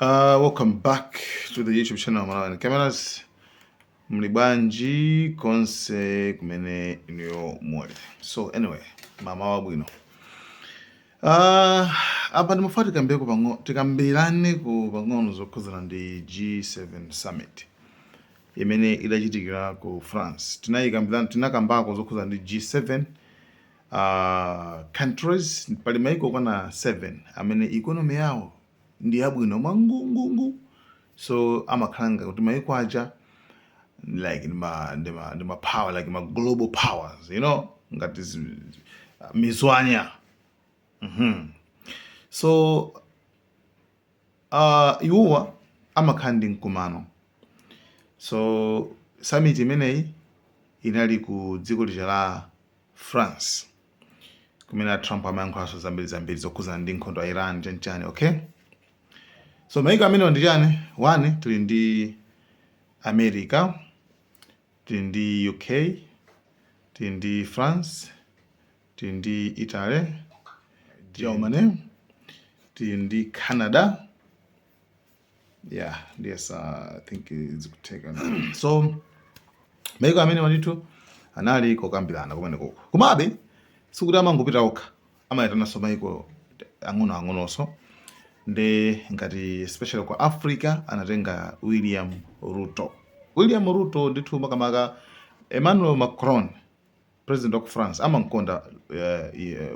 Welcome back to the YouTube channel Malawi Cameras. Mlibanji konse kumene iniyo mwali. So anyway, mama wabwino. Apa ndimafuna tikambirane ku pang'ono zokhuzana ndi G7 Summit imene idachitikira ku France. Tinakambako zokhuzana ndi G7 countries pali maiko kwana 7 amene economy yawo ndi yabwino mangungungu, so amakhalanga kuti maiko aja like ndima power, like global powers, you know, ngati mizwanya. So iwowa amakhala ndi mkumano. So summit imeneyi inali ku dziko lija la France kumene Trump amayankhulaso zambiri zokhuzana ndi nkhondo ya Iran chani, okay? So maiko amene ndi chani? One, tili ndi America, tili ndi UK, tili ndi France, tili ndi Italy, Germany, tili ndi Canada. Yeah, yes, I think it's taken. So maiko amene walitu anali kokambirana kumene koko. Komabe sikuti amangopita okha, amayitananso maiko ang'onoang'ononso. Nde ngati especially kwa Africa anatenga William Ruto ndithu makamaka Emmanuel Macron, president of France, amankonda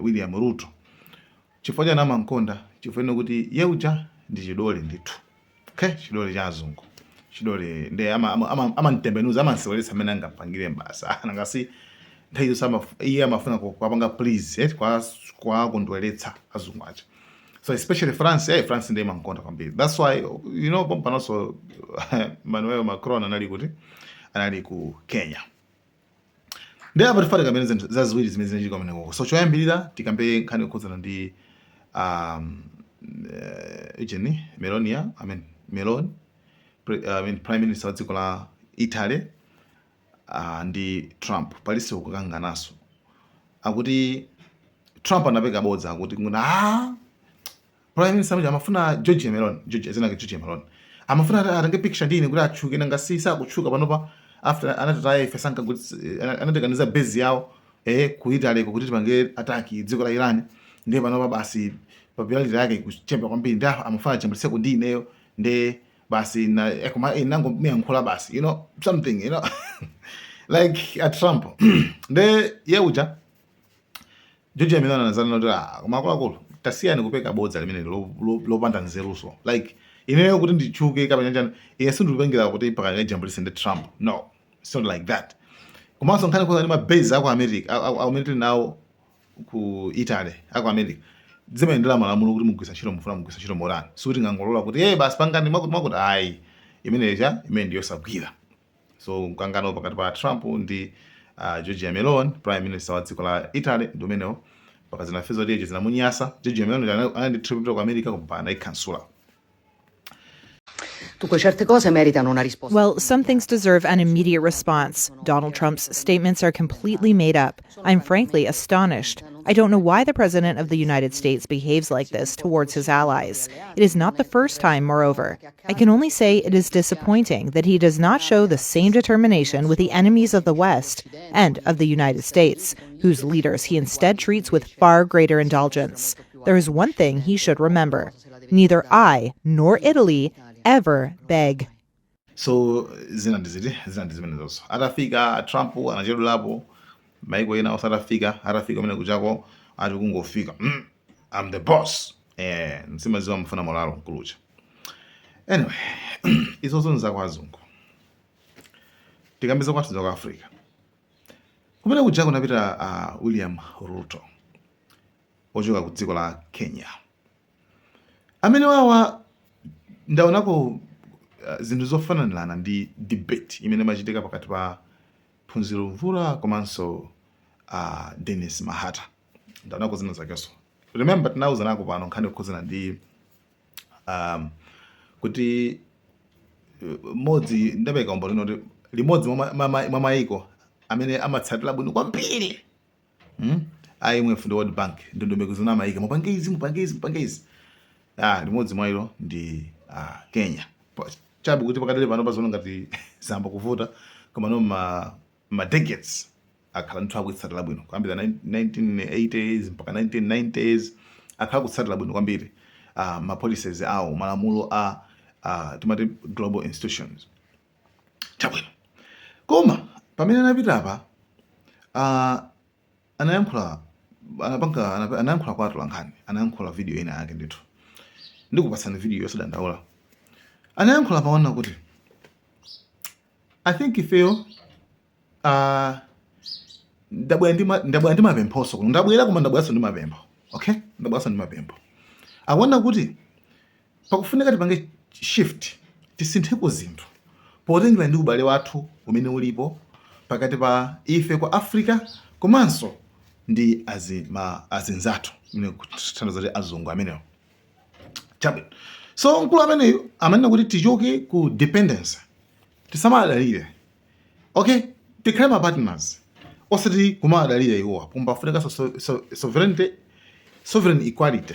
William Ruto. Chifukwa chani amankonda? Chifukwa kuti yeuja ndi chidole ndithu, okay? Chidole cha azungu, chidole nde amantembenuza, amansewelesa amene angapangire mbasa nangasi nthawi zonse iye amafuna kupanga please kwa kondweretsa azungu aja. So especially France, France ndiye mankonda kwambiri. That's why, you know, pompanoso Emmanuel Macron anali ku Kenya. Ndiye apa tifati kamene zaziwiri zimene zinachika kumene koko. So choyambirira tikambe nkhani yokhuzana ndi Meloni, prime minister wa dziko la Italy, ndi Trump palisi kukanganaso. Akuti Trump anapeka bodza akuti prime minister amafuna George Meloni amafuna atenge picture ndine kuti achuke nangasi sakutchuka panopa after anatataye ife sanka kuti anatekaniza base yawo ku Italy kuti tipange attack dziko la Iran. Ndiye panopa basi popularity yake kuchemba kwambiri, ndi amafuna chembeleseko ndi ineyo, nde basi nango miyankhula basi, you know, something, you know. Like at Trump. Nde yeuja George Meloni anazana kuti makulu tasiyani kupeka bodza limene lopanda nzeruso. Like ineyo kuti ndichuke kapena njani, sindikupengera kuti pakanga jambulise ndi Trump. No, it's not like that. Komanso nkhani kwa ma base ako America, military nawo ku Italy, ako America, zimayendera malamulo kuti mugwisa ntchito morani. Suti ngangolola kuti basi pangani mwakuti ayi imene ndiyo sabwira. So mkangano pakati pa Trump ndi Giorgia Meloni, prime minister wa dziko la Italy, ndomenewo pakazina fezo liye zinamunyasa. Giorgia Meloni anandi trip ku America kupana ikansula. Well, some things deserve an immediate response. Donald Trump's statements are completely made up. I'm frankly astonished. I don't know why the President of the United States behaves like this towards his allies. It is not the first time, moreover. I can only say it is disappointing that he does not show the same determination with the enemies of the West and of the United States, whose leaders he instead treats with far greater indulgence. There is one thing he should remember. Neither I nor Italy ever beg. So zina ndizimenezo. Atafika Trump anachedulapo maiko ena osatafika mene kuchako ati kungofika I'm the boss. Nsimaziwa mfuna molalo nkulucha. Anyway, izozo nzako azungu. Tikambiza kwathu kwa Africa. Kumene kuchako napita William Ruto ochoka ku dziko la Kenya. Amene wawa ndaonako zinthu zofananirana ndi debate imene machitika pakati pa Phunziro Mvula komanso Dennis Mahata. Ndaonako zina zakeso. Remember tinauzanako pano nkhani yokhuzana ndi kuti modzi ndapeka umboni noti limodzi mwa maiko amene amatsatira bwino kwambiri IMF ndi World Bank ndondomeko zina maika mupangeizi limodzi mwa ilo ndi Kenya chabe kuti pakadali pano pazona ngati zamba kuvuta koma no ma decades akhala nthu akutsatira bwino kuyambira 1980s mpaka 1990s akhala kutsatira bwino kwambiri ma policies awo malamulo timati global institutions chabwino koma pamene anapita apa anayankhula kwa atolankhani anayankhula video ina yake ndithu ndikupatsani video yosadandaula anayankhula paona kuti I think ifeyo ndabwera ndi mapemphoso kuno ndabwera koma ndabweranso ndi mapempho okay ndabweranso ndi mapempho akuona kuti pakufunika tipange shift tisintheko zinthu potengera ndi ubale wathu umene ulipo pakati pa ife kwa Africa komanso ndi azinzathu mene kuthandiza kuti azungu amenewo chabwino so mkulu ameneyo amanena kuti tichoke ku dependence tisamadalire okay tikhale ma partners osati kumadalire iwowa pafunika sovereign equality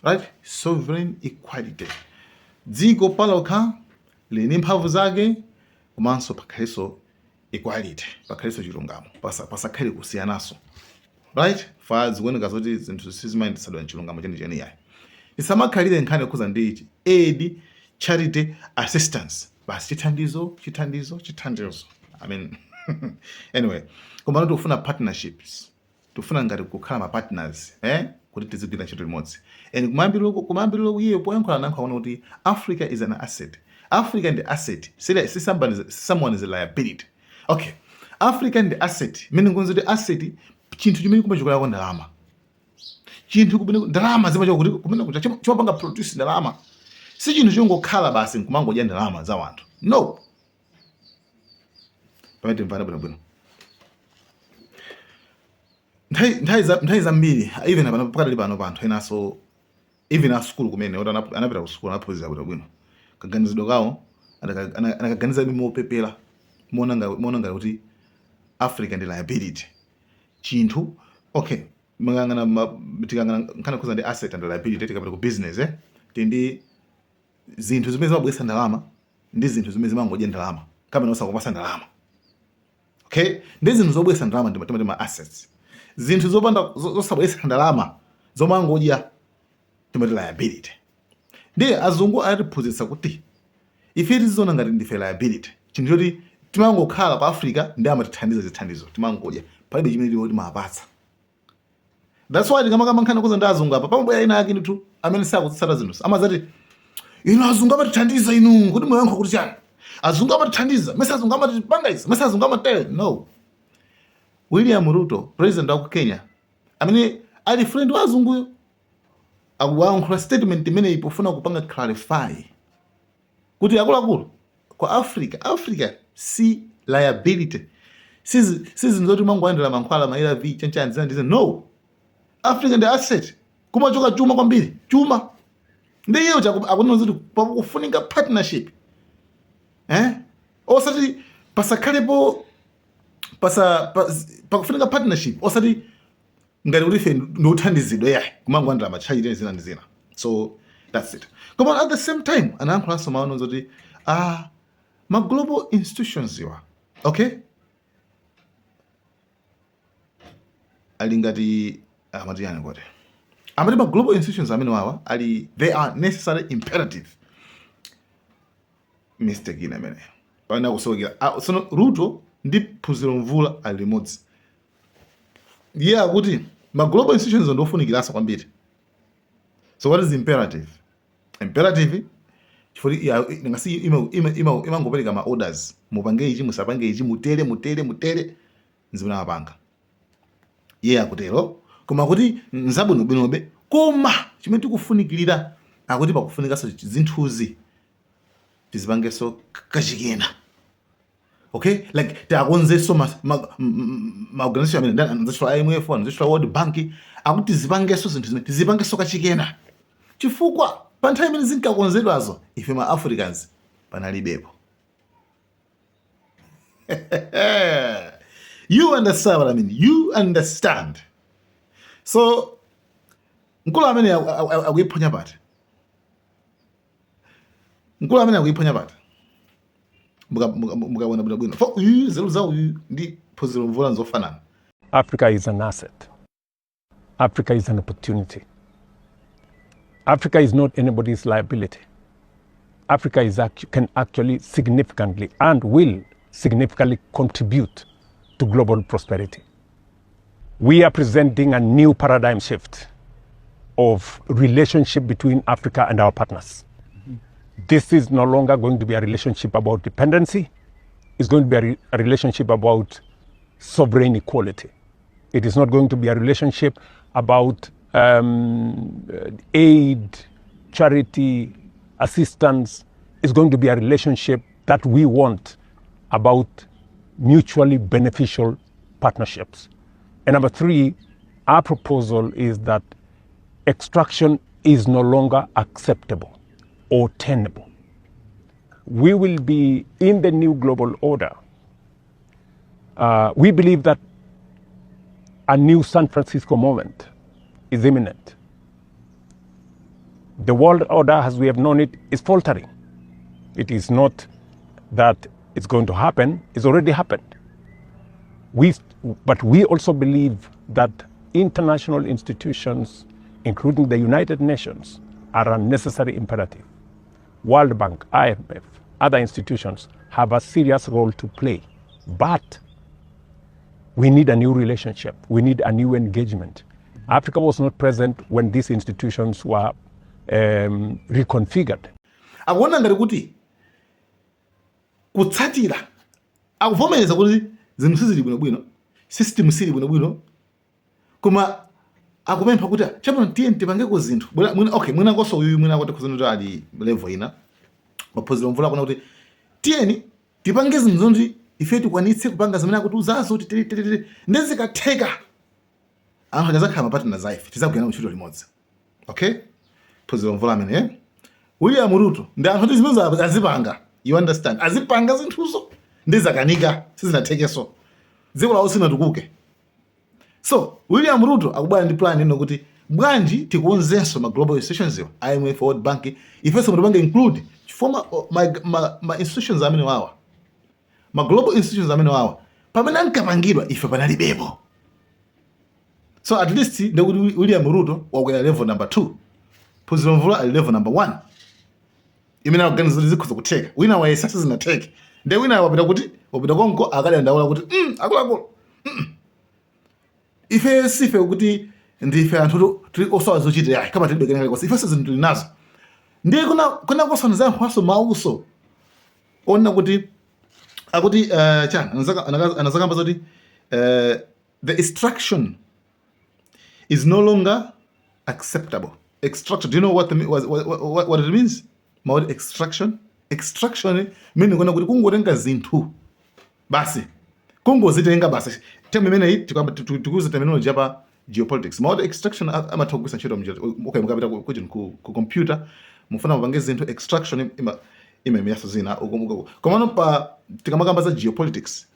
right sovereign equality dziko palokha lini mphamvu zake komanso pakhalenso equality pakhalenso chilungamo pasakhale kusiyanaso right fa zikuoneka zoti zinthu sizimayendetsedwa mchilungamo chenicheni yayi isamakhalire nkhani yokhuza ndi ichi aid charity assistance basi chithandizo I mean anyway koma tikufuna partnerships tikufuna ngati kukhala ma partners kuti tizigwira ntchito limodzi and kumambiriro iye poyankhula nankhaona kuti Africa is an asset. Africa and the asset someone is a liability. Okay, Africa and the asset meaning kunzi the asset chinthu chimene kumachokera kwa ndalama chinthu kumene ndalama zimachoka kuti kumene kucha chimapanga produce ndalama si chinthu chongokhala basi nkumangodya ndalama za wanthu no pamene mvana bwino nthawi zambiri even apano pakadali pano panthu enaso even a school kumene oti anapita ku school anaphunzira bwino kaganizidwe kawo anakaganiza mopepera muona ngati kuti Africa ndi liability chinthu okay tikangana nkhani khuza ndi asset and liability tikapita ku business tindi zinthu zimene zimabweretsa ndalama ndi zinthu zimene zimangodya ndalama kamene osakupasa ndalama okay ndi zinthu zobweretsa ndalama ndi ma assets zinthu zosabweretsa ndalama zomangodya timati liability ndi azungu atiphunzitsa kuti ife tiziona ngati ndife liability chinthu choti timangokhala pa Africa ndi amatithandiza zithandizo timangodya palibe chimene tili timapatsa. That's why tikamaka nkhani kuza ndi azungu apa pamabwera ina yake ndithu amene sakutsata zinthu amazati inu azungu amatithandiza inu kuti muyankha kuti chani azungu amatithandiza mesa azungu amatipanga izi mesa azungu amatele no. William Ruto president wa Kenya amene ali friend wa azunguyo akuyankhula statement imene ipofuna kupanga clarify kuti akuluakulu kwa Africa si liability sizi nzoti mangoyendera mankhwala maila vi chanchani ndize no. Africa ndi asset kumachoka chuma kwambiri chuma ndiyo akuona kuti pakufunika partnership osati pasakhalepo pakufunika partnership osati ngati kuti ife ndothandizidwa yayi kumangoyendera machayi zina ndi zina. So that's it. Koma at the same time anayankhulanso maono zoti ma global institutions iwa okay ali ngati amatiyani kote amati ma global institutions amene wawa ali they are necessary imperative mistake ina amene pana kusokera sono Ruto ndi Phunziro Mvula ali limodzi yeah kuti ma global institutions ndofunikirasa kwambiri. So what is imperative chifukwa ngasi imangopereka ma orders mupange ichi musapange ichi mutere nzimene apanga iye akutero koma kuti nzabwinobwinobe koma chimene tikufunikirira akuti pakufunikanso zinthuzi tizipangenso kachikena okay like takonzenso ma organization amene anzachitwa IMF anzachitwa World Bank akuti tizipangenso zinthu zimene tizipangenso kachikena chifukwa pa nthawi imene zinkakonzedwazo ife ma Africans panalibepo. You understand what I mean? You understand. So nkulu amene akuyiphonya pati mkulu amene akuiphonya pati mukabona bwino fo zelu zawo ndi phunziro mvula nzofanana. Africa is an asset. Africa is an opportunity. Africa is not anybody's liability. Africa can actually significantly and will significantly contribute to global prosperity. We are presenting a new paradigm shift of relationship between Africa and our partners. This is no longer going to be a relationship about dependency. It's going to be a relationship about sovereign equality. It is not going to be a relationship about aid, charity, assistance. It's going to be a relationship that we want about mutually beneficial partnerships. And number 3, our proposal is that extraction is no longer acceptable or tenable. We will be in the new global order. We believe that a new San Francisco moment is imminent. The world order as we have known it is faltering. It is not that it's going to happen, it's already happened. But we also believe that international institutions, including the United Nations, are a necessary imperative. World Bank, IMF, other institutions have a serious role to play. But we need a new relationship. We need a new engagement. Africa was not present when these institutions were reconfigured. Akuona ngati kuti kutsatira akuvomereza kuti zinthu sizili bwinobwino, system sili bwinobwino, koma akupempha kuti chapano tiye tipangeko zinthu mwina koso uyu mwina kuti kuzinthu ali level ina maphunziro mvula kuna kuti tiyeni tipange zinthu zonji ife tikwanitse kupanga zimene akuti uzazo kuti ndezikatheka anthu akazakhala mapatana za ife tizakugenda ntchito limodzi. Okay, phunziro mvula amene William Ruto ndi anthu kuti zimene azipanga, you understand, azipanga zinthuzo ndizakanika sizinathekeso dziko lawo sinatukuke. So William Ruto akubwera ndi plan ino kuti bwanji tikuonzenso ma global institutions yo IMF, World Bank, ifenso mutapanga include former ma institutions amene wawa, ma global institutions amene wawa pamene ankapangidwa ife panalibepo. So at least ndikuti William Ruto wakwera level number 2, phunziro mvula ali level number 1 imene akuganiza kuti zikhoza kutheka. Wina wayesa sizinatheke ndi wina wapita kuti wapita konko akali ndaula kuti akuluakulu ife sife kuti ndife anthu tuli osowa zochitira kama tilibekene kosi ife sizinthu tuli nazo ndi kuna kosana za mphaso mauso ona kuti akuti anazakamba zoti the extraction is no longer acceptable. Extraction, do you know what it means? Mawadi extraction meaning kuna kuti kungotenga zinthu basi kungozitenga basi teme imene iyi tikuze terminology apa geopolitics. Mawadi extraction amatogwisa ntchito okay mukapita kuti ku computer mufuna mupange zinthu extraction imemiyaso zina komano pa tikamakamba za geopolitics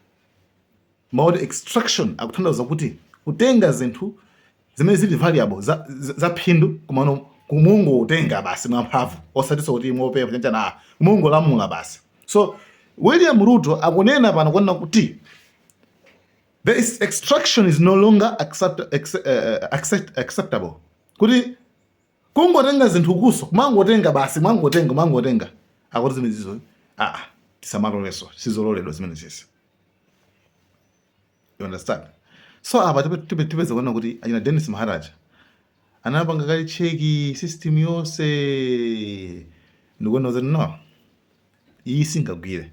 mawadi extraction akutanthauza kuti kutenga zinthu zimene zili valuable za phindu komano kumungu utenga basi mwamphamvu osatiso kuti mopepa chanchana kumungu lamula basi. So William Ruto akunena pano kuona kuti the extraction is no longer acceptable. Kuti kungotenga zinthu kuso kumangotenga basi mwangotenga akuti zimene zizo tisamaloleso sizololedwa zimene zisi. You understand? So apa tipeza kuona kuti ajina Dennis Maharaja anapanga kali cheki system yonse ndikuona kuti no iyi singagwire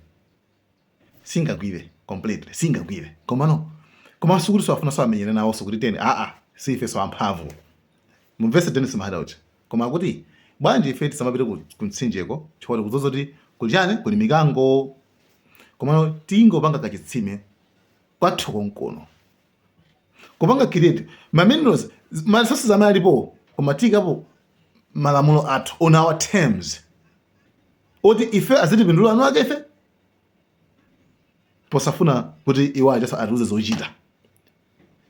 completely singagwire koma sikuti afuna so amenyane nawo so kuti tene sife so amphamvu mumvese Dennis Maharaja koma kuti bwanji ife tisamapite ku mtsinjeko chifukwa kuzoza kuti kulichane kuli mikango koma tingopanga kachitsime kwathu konkono kupanga create maminerals resources amene alipo komatikapo malamulo athu on our terms oti ife azitipindula anu ake ife posafuna kuti iwaje asa atiuze zochita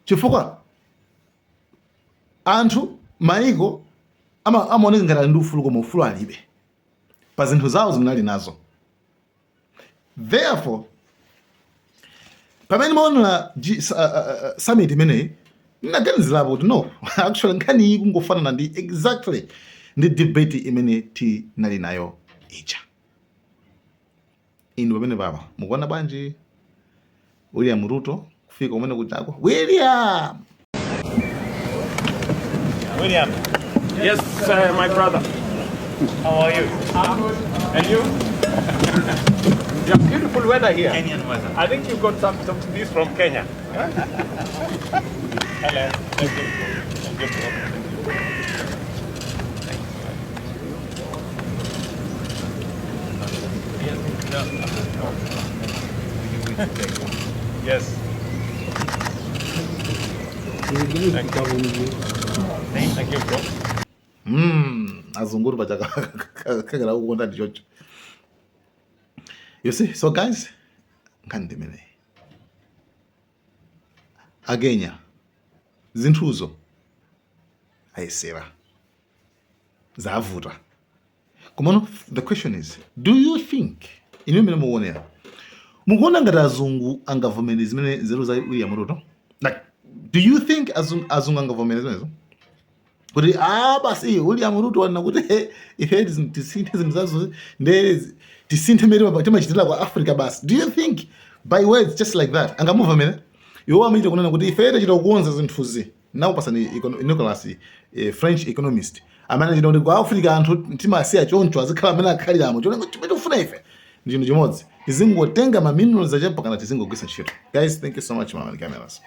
chifukwa anthu maiko amaoneka ngati ndi ufulu koma ufulu alibe pa zinthu zawo zimenali nazo. Therefore pamene maonera summit imeneyi naganizirapo kuti no actually nkhani iyi kungofanana ndi exactly ndi debate imene tinali nayo ija. Inu pamene papa mukuona bwanji William Ruto kufika kumene kuchako? William. Yes, my brother. How are you? I'm good. And you? You have beautiful weather here. Kenyan weather. I think you got some of this from Kenya. Hello. Thank you. Yes. Thank you, bro. Azunguru pachakakhala kukonda ndichocho. You see, so guys, nkhani ndimene agenya zinthuzo ayisera zavuta. Komano the question is, do you think inu mene mukuonera mukuona ngati azungu angavomere zimene nzeru za William Ruto? Like, do you think azungu angavomere zimenezo? Kuti basi William Ruto wana kuti ife tisinthe zinthu zazo ndezi tisinthe mere timachitira kwa Africa basi. Do you think by words just like that angamuvomere? Iwo amachita kunena kuti ife tachita kukonza zinthuzi. Nawo pasani Nicholas French economist amene achita kuti kwa Africa anthu timasiya choncho azikhala amene akhaliramo chonenga timatofuna ife ndi chinthu chimodzi tizingotenga ma minerals acha mpaka tizingogwisa ntchito. Guys, thank you so much, mama cameras.